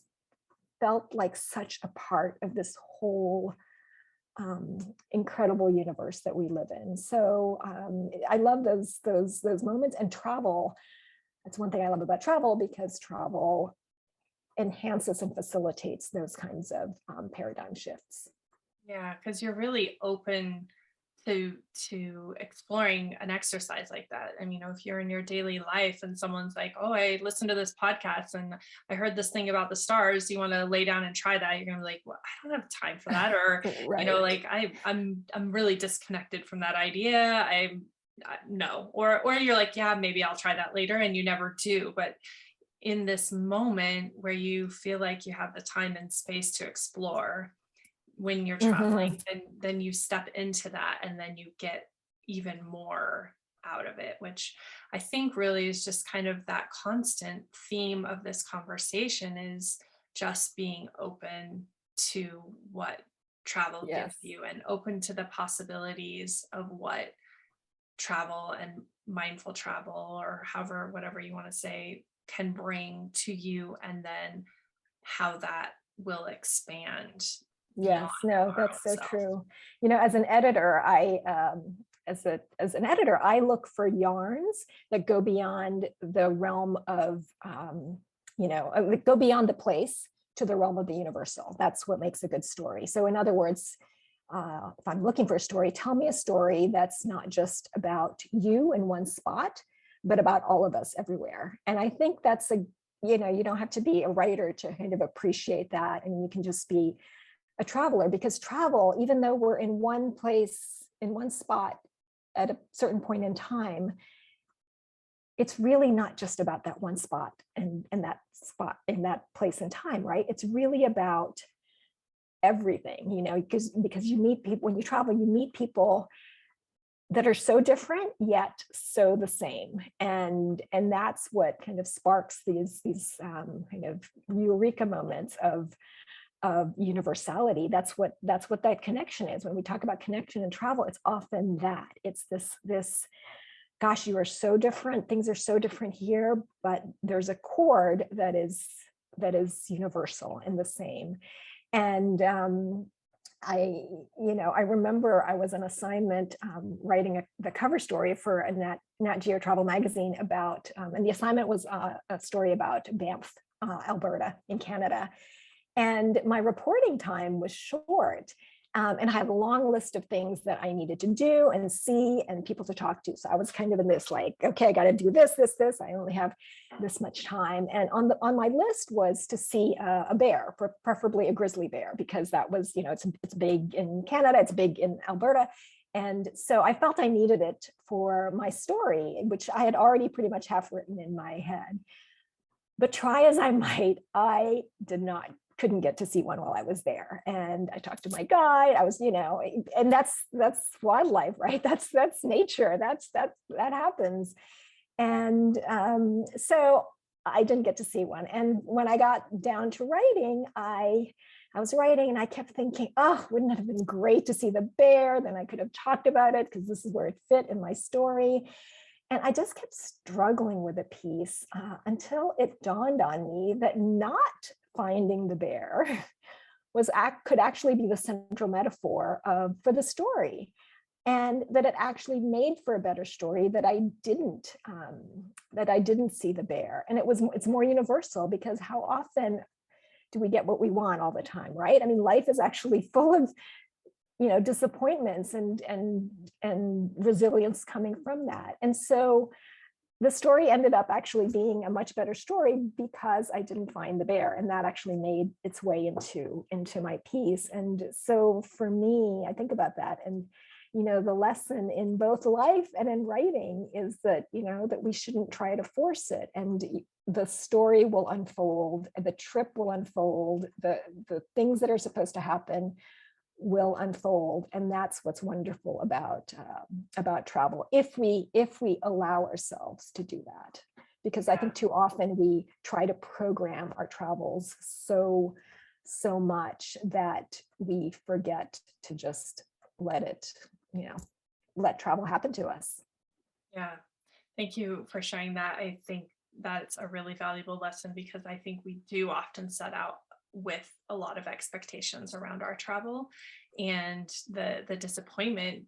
felt like such a part of this whole incredible universe that we live in. So I love those moments. And travel, that's one thing I love about travel, because travel enhances and facilitates those kinds of paradigm shifts. Yeah, because you're really open to exploring an exercise like that. I mean, if you're in your daily life and someone's like, oh, I listened to this podcast and I heard this thing about the stars, you want to lay down and try that, you're gonna be like, well, I don't have time for that. Or Right. you know, like I'm really disconnected from that idea. No. Or you're like, yeah, maybe I'll try that later, and you never do. But in this moment where you feel like you have the time and space to explore when you're traveling, and then you step into that, and then you get even more out of it, which I think really is just kind of that constant theme of this conversation, is just being open to what travel gives you, and open to the possibilities of what travel and mindful travel, or whatever you want to say, can bring to you, and then how that will expand. Yes, no, that's so true. You know, as an editor, as an editor, I look for yarns that go beyond the realm of, go beyond the place to the realm of the universal. That's what makes a good story. So in other words, if I'm looking for a story, tell me a story that's not just about you in one spot, but about all of us everywhere. And I think that's you don't have to be a writer to kind of appreciate that. And you can just be a traveler, because travel, even though we're in one place, in one spot at a certain point in time, it's really not just about that one spot and that spot in that place in time, right? It's really about everything, because you meet people, when you travel, you meet people that are so different yet so the same, and that's what kind of sparks these kind of eureka moments of universality. That's what that connection is. When we talk about connection and travel, it's often that. It's this gosh, you are so different. Things are so different here, but there's a chord that is universal and the same. And I remember I was on assignment writing the cover story for a Nat Geo Travel magazine about, and the assignment was a story about Banff, Alberta in Canada. And my reporting time was short. And I had a long list of things that I needed to do and see and people to talk to. So I was kind of in this like, okay, I got to do this. I only have this much time. And on my list was to see a bear, preferably a grizzly bear, because that was, it's big in Canada, it's big in Alberta. And so I felt I needed it for my story, which I had already pretty much half written in my head. But try as I might, I couldn't get to see one while I was there. And I talked to my guide. I was, and that's wildlife, right? That's nature. That happens. And so I didn't get to see one. And when I got down to writing, I was writing and I kept thinking, oh, wouldn't it have been great to see the bear? Then I could have talked about it because this is where it fit in my story. And I just kept struggling with the piece until it dawned on me that not finding the bear could actually be the central metaphor for the story, and that it actually made for a better story that I didn't see the bear. And it's more universal, because how often do we get what we want all the time, right? I mean, life is actually full of disappointments and resilience coming from that. And so the story ended up actually being a much better story because I didn't find the bear, and that actually made its way into my piece. And so for me, I think about that, and the lesson in both life and in writing is that that we shouldn't try to force it, and the story will unfold, the trip will unfold, the things that are supposed to happen will unfold. And that's what's wonderful about travel, if we allow ourselves to do that. Because I think too often we try to program our travels so much that we forget to just let travel happen to us. Yeah, thank you for sharing that. I think that's a really valuable lesson, because I think we do often set out with a lot of expectations around our travel, and the disappointment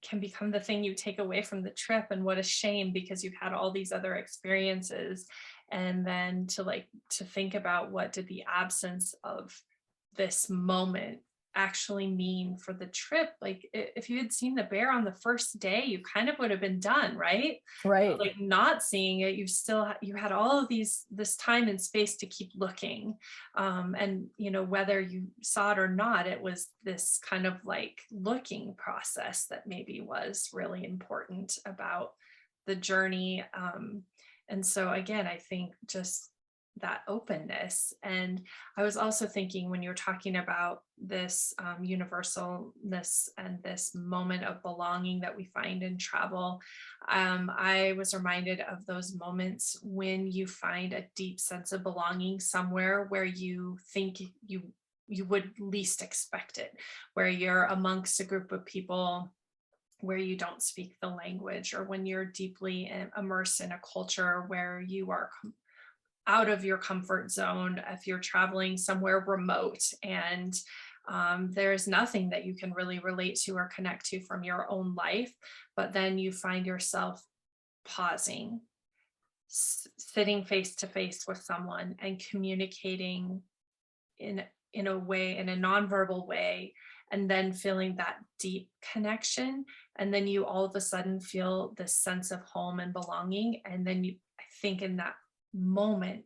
can become the thing you take away from the trip. And what a shame, because you've had all these other experiences, and then to think about, what did the absence of this moment actually mean for the trip? Like, if you had seen the bear on the first day, you kind of would have been done, right? Right. Like, not seeing it, you had all of this time and space to keep looking, and whether you saw it or not, it was this kind of like looking process that maybe was really important about the journey. And so again, I think just that openness. And I was also thinking, when you were talking about this universalness and this moment of belonging that we find in travel, I was reminded of those moments when you find a deep sense of belonging somewhere where you think you would least expect it, where you're amongst a group of people where you don't speak the language, or when you're deeply immersed in a culture where you are out of your comfort zone, if you're traveling somewhere remote and there's nothing that you can really relate to or connect to from your own life, but then you find yourself pausing, sitting face to face with someone and communicating in a way, in a nonverbal way, and then feeling that deep connection. And then you all of a sudden feel this sense of home and belonging. And then I think in that moment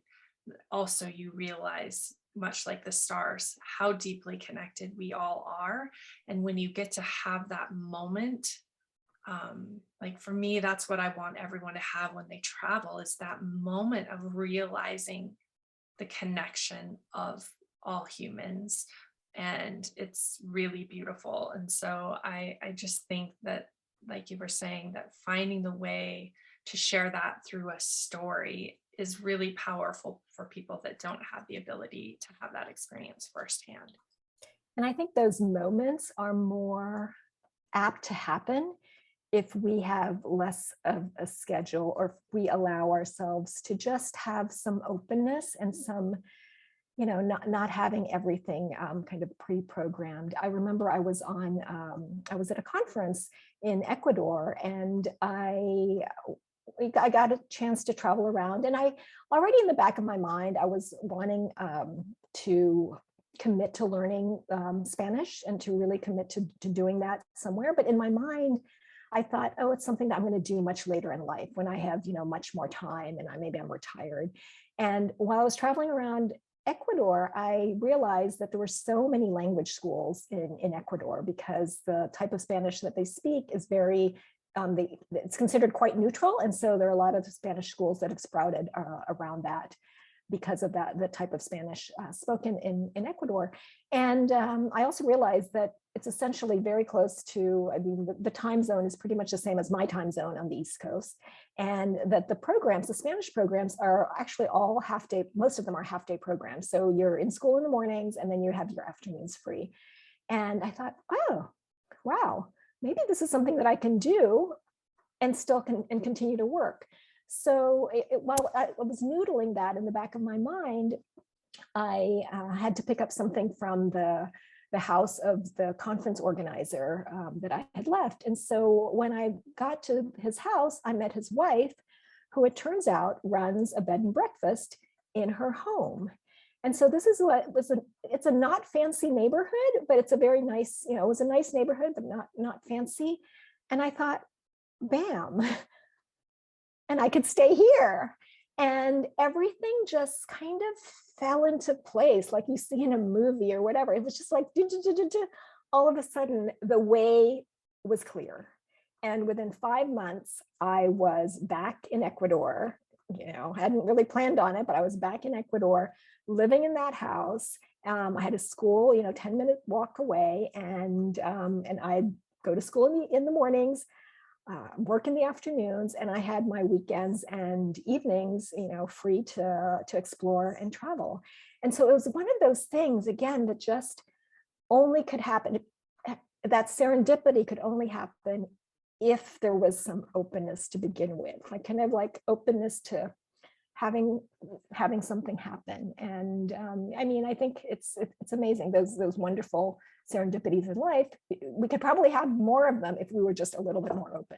also you realize, much like the stars, how deeply connected we all are. And when you get to have that moment, like for me, that's what I want everyone to have when they travel, is that moment of realizing the connection of all humans. And it's really beautiful. And so I just think that, like you were saying, that finding the way to share that through a story is really powerful for people that don't have the ability to have that experience firsthand. And I think those moments are more apt to happen if we have less of a schedule, or if we allow ourselves to just have some openness and some, not having everything kind of pre-programmed. I remember I was at a conference in Ecuador, and I got a chance to travel around, and I already in the back of my mind, I was wanting to commit to learning Spanish and to really commit to doing that somewhere. But in my mind, I thought, oh, it's something that I'm going to do much later in life when I have, much more time and maybe I'm retired. And while I was traveling around Ecuador, I realized that there were so many language schools in Ecuador, because the type of Spanish that they speak is very, it's considered quite neutral. And so there are a lot of Spanish schools that have sprouted around that, because of the type of Spanish spoken in Ecuador. And I also realized that it's essentially very close to, the time zone is pretty much the same as my time zone on the East Coast. And that the Spanish programs are actually all half day, most of them are half day programs. So you're in school in the mornings and then you have your afternoons free. And I thought, oh, wow, maybe this is something that I can do and still continue to work. So while I was noodling that in the back of my mind, I had to pick up something from the house of the conference organizer that I had left. And so when I got to his house, I met his wife, who it turns out runs a bed and breakfast in her home. And so this is what was it's a not fancy neighborhood, but it's a very nice, it was a nice neighborhood, but not fancy. And I thought, bam, and I could stay here. And everything just kind of fell into place, like you see in a movie or whatever. It was just like, all of a sudden, the way was clear. And within 5 months, I was back in Ecuador. Hadn't really planned on it, but I was back in Ecuador, living in that house. I had a school, 10-minute walk away, and I'd go to school in the mornings, work in the afternoons, and I had my weekends and evenings, free to explore and travel. And so it was one of those things, again, that just only could happen. That serendipity could only happen if there was some openness to begin with, like kind of like openness to having something happen. And I think it's amazing, those wonderful serendipities in life. We could probably have more of them if we were just a little bit more open.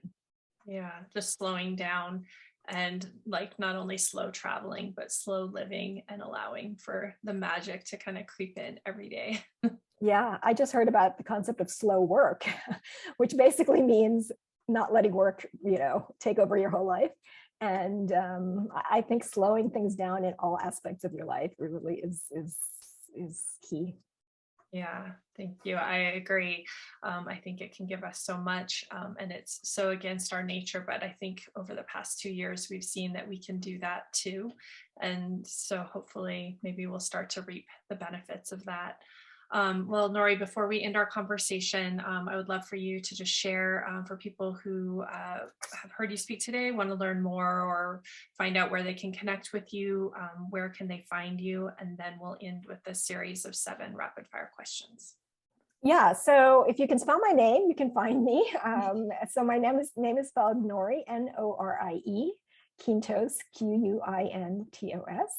Yeah, just slowing down, and like not only slow traveling, but slow living, and allowing for the magic to kind of creep in every day. Yeah, I just heard about the concept of slow work, which basically means not letting work, take over your whole life. And I think slowing things down in all aspects of your life really is key. Yeah, thank you. I agree. I think it can give us so much, and it's so against our nature. But I think over the past 2 years, we've seen that we can do that too. And so hopefully, maybe we'll start to reap the benefits of that. Well, Norie, before we end our conversation, I would love for you to just share for people who have heard you speak today, want to learn more or find out where they can connect with you, where can they find you? And then we'll end with a series of 7 rapid fire questions. Yeah, so if you can spell my name, you can find me. So my name is spelled Norie, Norie, Quintos, Quintos.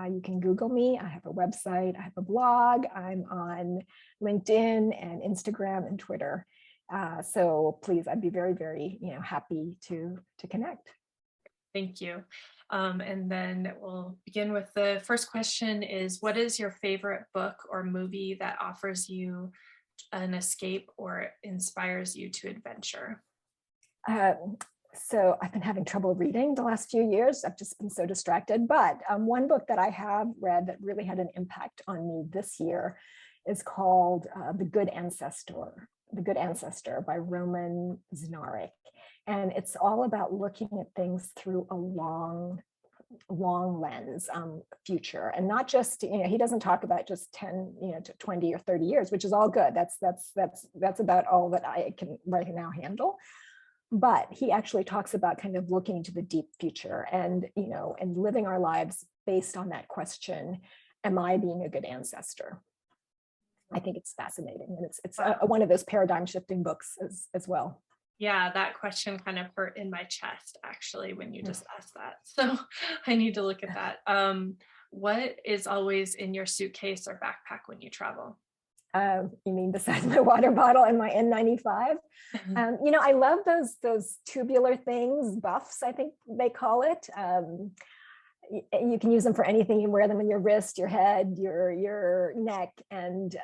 You can Google me. I have a website. I have a blog. I'm on LinkedIn and Instagram and Twitter. So please, I'd be very, very happy to connect. Thank you. And then we'll begin with the first question is, what is your favorite book or movie that offers you an escape or inspires you to adventure? So I've been having trouble reading the last few years. I've just been so distracted. But one book that I have read that really had an impact on me this year is called The Good Ancestor by Roman Znarik. And it's all about looking at things through a long lens future, and not just, he doesn't talk about just 10, to 20 or 30 years, which is all good. That's about all that I can right now handle. But he actually talks about kind of looking to the deep future and, and living our lives based on that question, am I being a good ancestor? I think it's fascinating. And it's one of those paradigm shifting books as well. Yeah, that question kind of hurt in my chest actually when you just asked that. So I need to look at that. What is always in your suitcase or backpack when you travel? You mean besides my water bottle and my N95? I love those tubular things, buffs, I think they call it. You can use them for anything. You wear them on your wrist, your head, your neck, and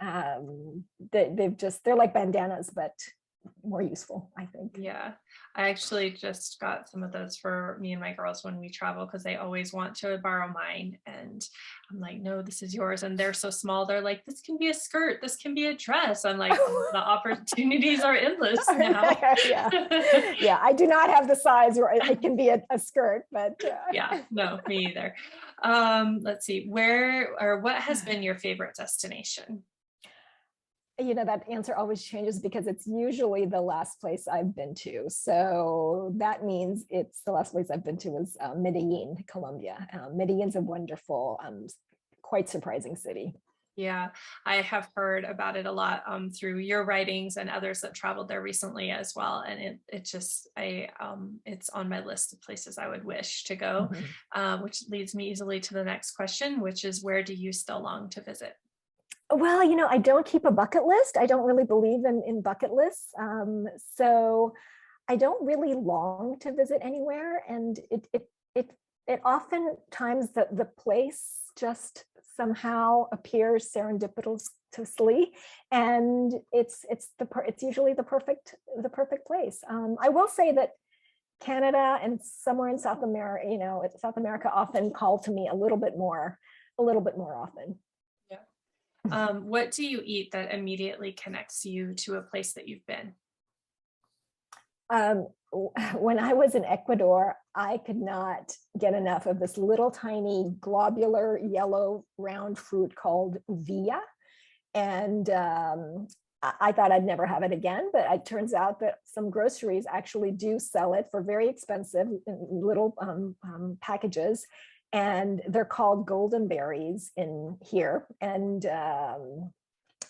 they're like bandanas, but more useful, I think. Yeah, I actually just got some of those for me and my girls when we travel because they always want to borrow mine. And I'm like, no, this is yours. And they're so small. They're like, this can be a skirt. This can be a dress. I'm like, the opportunities are endless now. Yeah, yeah. I do not have the size where it can be a skirt, but Yeah, no, me either. Let's see, where or what has been your favorite destination? that answer always changes because it's usually the last place I've been to. So that means it's the last place I've been to is Medellin, Colombia. Medellin's a wonderful, quite surprising city. Yeah, I have heard about it a lot through your writings and others that traveled there recently as well. And it's on my list of places I would wish to go, Mhm. which leads me easily to the next question, which is where do you still long to visit? Well, I don't keep a bucket list. I don't really believe in bucket lists. So I don't really long to visit anywhere. And it oftentimes the place just somehow appears serendipitously, and it's usually the perfect place. I will say that Canada and somewhere in South America, South America often call to me a little bit more often. Yeah. What do you eat that immediately connects you to a place that you've been? Um, when I was in Ecuador, I could not get enough of this little tiny globular yellow round fruit called uvilla. And I thought I'd never have it again, but it turns out that some groceries actually do sell it for very expensive little packages. And they're called golden berries in here. And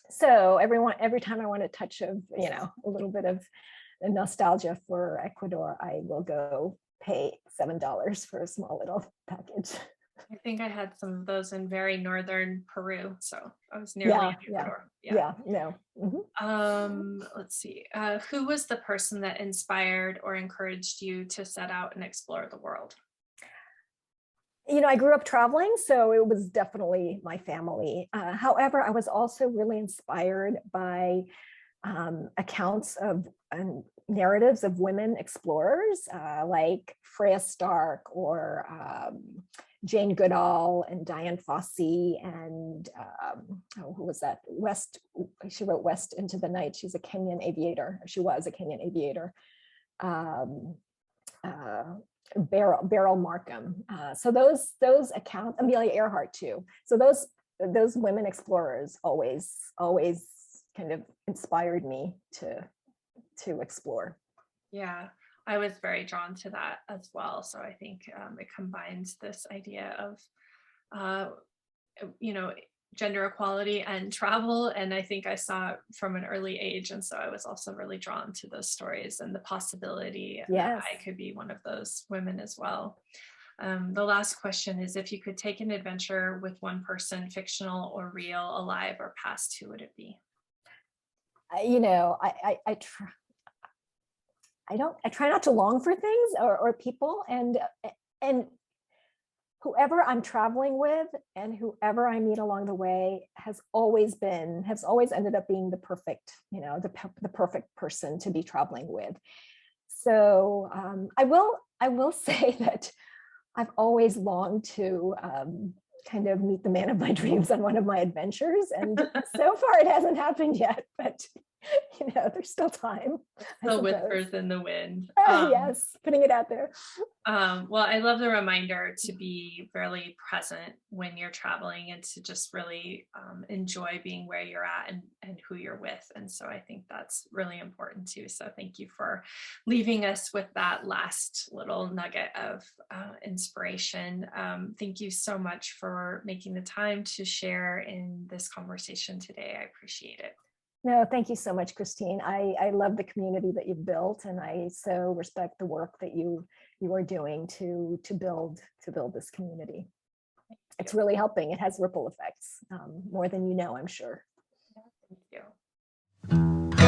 so every time I want a touch of, a little bit of nostalgia for Ecuador, I will go pay $7 for a small little package. I think I had some of those in very northern Peru, so I was nearly Yeah, in yeah, Ecuador. Yeah. yeah, no. Mhm. Let's see. Who was the person that inspired or encouraged you to set out and explore the world? I grew up traveling, so it was definitely my family. However, I was also really inspired by accounts of narratives of women explorers like Freya Stark or Jane Goodall and Diane Fossey and who was that? She wrote West into the Night. She's a Kenyan aviator. She was a Kenyan aviator. Um, Beryl Markham. So those accounts, Amelia Earhart too. So those women explorers always kind of inspired me to explore. Yeah, I was very drawn to that as well. So I think it combines this idea of, uh, you know, gender equality and travel. And I think I saw it from an early age. And so I was also really drawn to those stories and the possibility that Yes. I could be one of those women as well. The last question is if you could take an adventure with one person, fictional or real, alive or past, who would it be? I try not to long for things or people, and whoever I'm traveling with and whoever I meet along the way has always ended up being the perfect, the perfect person to be traveling with. So I will say that I've always longed to kind of meet the man of my dreams on one of my adventures. And so far it hasn't happened yet, but there's still time, I The suppose. whispers in the wind. Yes, putting it out there. Well, I love the reminder to be really present when you're traveling and to just really enjoy being where you're at and who you're with. And so I think that's really important too. So thank you for leaving us with that last little nugget of inspiration. Thank you so much for making the time to share in this conversation today. I appreciate it. No, thank you so much, Christine. I love the community that you've built, and I so respect the work that you are doing to build this community. It's really helping. It has ripple effects, more than you know, I'm sure. Thank you.